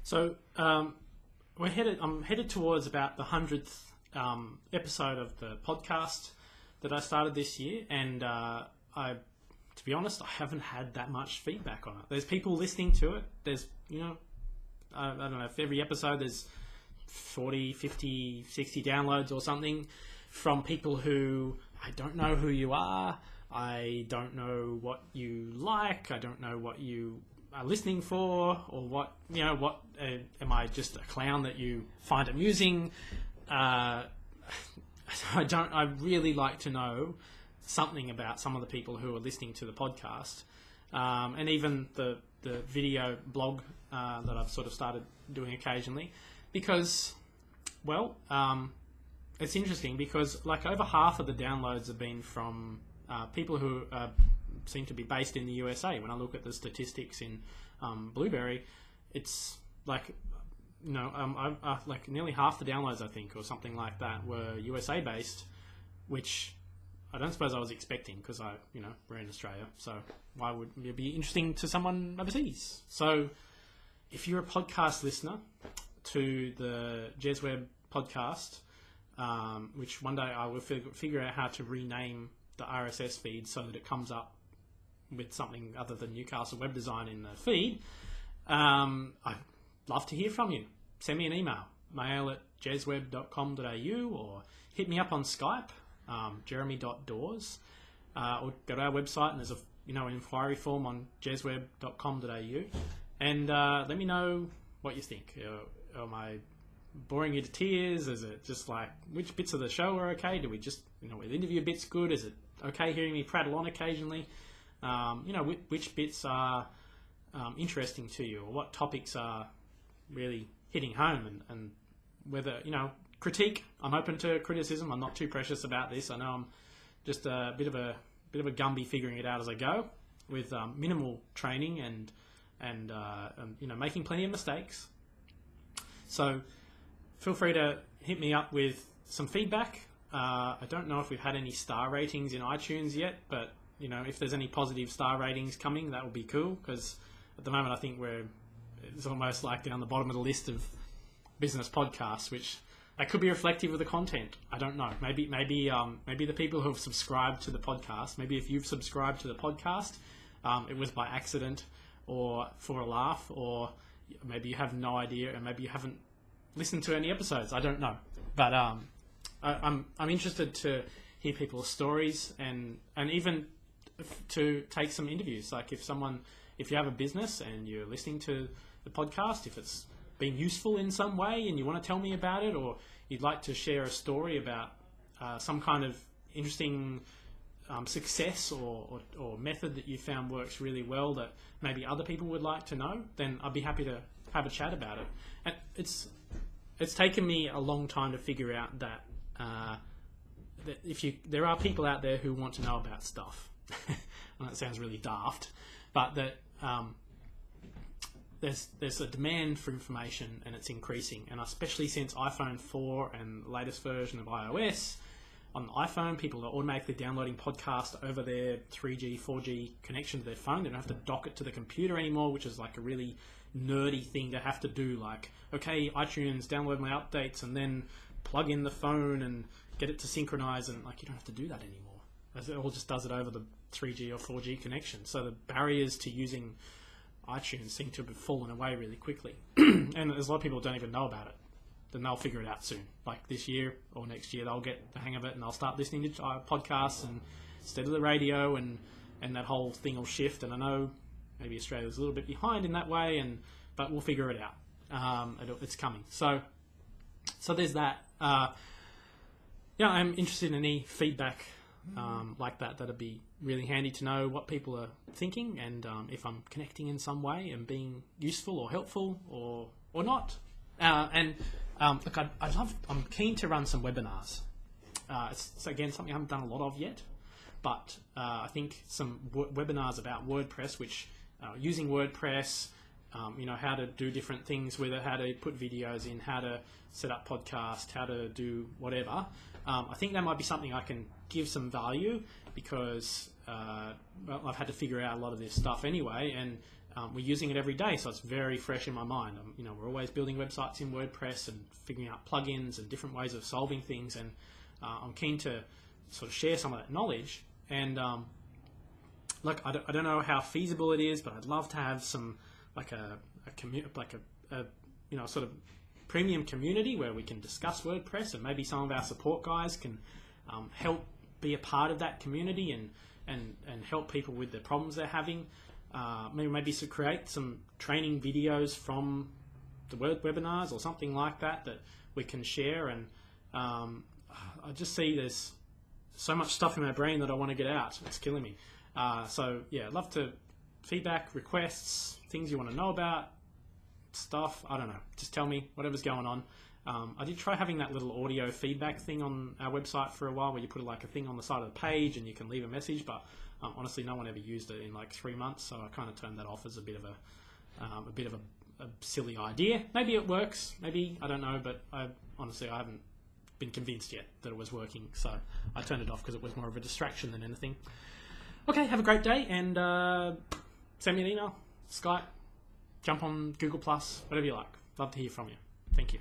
So I'm headed towards about the 100th episode of the podcast that I started this year, and to be honest, I haven't had that much feedback on it. There's people listening to it. There's, I don't know, if every episode there's 40, 50, 60 downloads or something from people who I don't know who you are. I don't know what you like. I don't know what you are listening for, or what am I just a clown that you find amusing? I really like to know something about some of the people who are listening to the podcast, and even the video blog that I've sort of started doing occasionally, because, well, it's interesting because like over half of the downloads have been from people who seem to be based in the USA. When I look at the statistics in Blueberry, it's like, like nearly half the downloads, I think, or something like that, were USA based, which I don't suppose I was expecting, because we're in Australia, so why would it be interesting to someone overseas? So if you're a podcast listener to the JezWeb podcast, which one day I will figure out how to rename the RSS feed so that it comes up with something other than Newcastle Web Design in the feed, I'd love to hear from you. Send me an email, mail@jezweb.com.au, or hit me up on Skype, jeremy.dawes, or go to our website and there's an inquiry form on jezweb.com.au, and let me know what you think. Am I boring you to tears? Is it just like, which bits of the show are okay? Do we just, with interview bits good? Is it okay hearing me prattle on occasionally? Which bits are interesting to you, or what topics are really hitting home, and whether, critique. I'm open to criticism. I'm not too precious about this. I know I'm just a bit of a Gumby figuring it out as I go, with minimal training and making plenty of mistakes. So feel free to hit me up with some feedback. I don't know if we've had any star ratings in iTunes yet, but if there's any positive star ratings coming, that would be cool, because at the moment I think it's almost like down the bottom of the list of business podcasts, which that could be reflective of the content. I don't know. Maybe the people who have subscribed to the podcast, maybe if you've subscribed to the podcast, it was by accident or for a laugh, or maybe you have no idea, and maybe you haven't listened to any episodes. I don't know, but I'm interested to hear people's stories, and even to take some interviews. Like if you have a business and you're listening to the podcast, if it's been useful in some way and you want to tell me about it, or you'd like to share a story about some kind of interesting success or method that you found works really well that maybe other people would like to know, then I'd be happy to have a chat about it. And it's taken me a long time to figure out that there are people out there who want to know about stuff. Well, that sounds really daft, but that there's a demand for information, and it's increasing. And especially since iPhone 4 and the latest version of iOS, on the iPhone, people are automatically downloading podcasts over their 3G, 4G connection to their phone. They don't have to dock it to the computer anymore, which is like a really nerdy thing to have to do. Like, okay, iTunes, download my updates, and then plug in the phone and get it to synchronize, and like, you don't have to do that anymore. It all just does it over the 3G or 4G connection. So the barriers to using iTunes seem to have fallen away really quickly. And there's a lot of people who don't even know about it. Then they'll figure it out soon. Like this year or next year, they'll get the hang of it, and they'll start listening to podcasts and instead of the radio, and that whole thing will shift. And I know maybe Australia's a little bit behind in that way, but we'll figure it out. It's coming. So there's that. I'm interested in any feedback like that. That'd be really handy to know what people are thinking, and if I'm connecting in some way and being useful or helpful or not. Look, I'm keen to run some webinars. It's again something I haven't done a lot of yet, but I think some webinars about WordPress, which using WordPress, how to do different things with it, how to put videos in, how to set up podcasts, how to do whatever. I think that might be something I can give some value, because I've had to figure out a lot of this stuff anyway, and we're using it every day, so it's very fresh in my mind. We're always building websites in WordPress and figuring out plugins and different ways of solving things, and I'm keen to sort of share some of that knowledge. And I don't know how feasible it is, but I'd love to have some sort of premium community where we can discuss WordPress, and maybe some of our support guys can help be a part of that community and help people with the problems they're having. Maybe to create some training videos from the webinars or something like that we can share. And I just see there's so much stuff in my brain that I want to get out. It's killing me. So yeah, I'd love to feedback, requests, things you want to know about, stuff. I don't know. Just tell me whatever's going on. I did try having that little audio feedback thing on our website for a while, where you put a thing on the side of the page and you can leave a message, but honestly, no one ever used it in 3 months, so I kind of turned that off as a bit of a silly idea. Maybe it works, maybe, I don't know, but I haven't been convinced yet that it was working, so I turned it off because it was more of a distraction than anything. Okay, have a great day, and send me an email, Skype, jump on Google+, whatever you like. Love to hear from you. Thank you.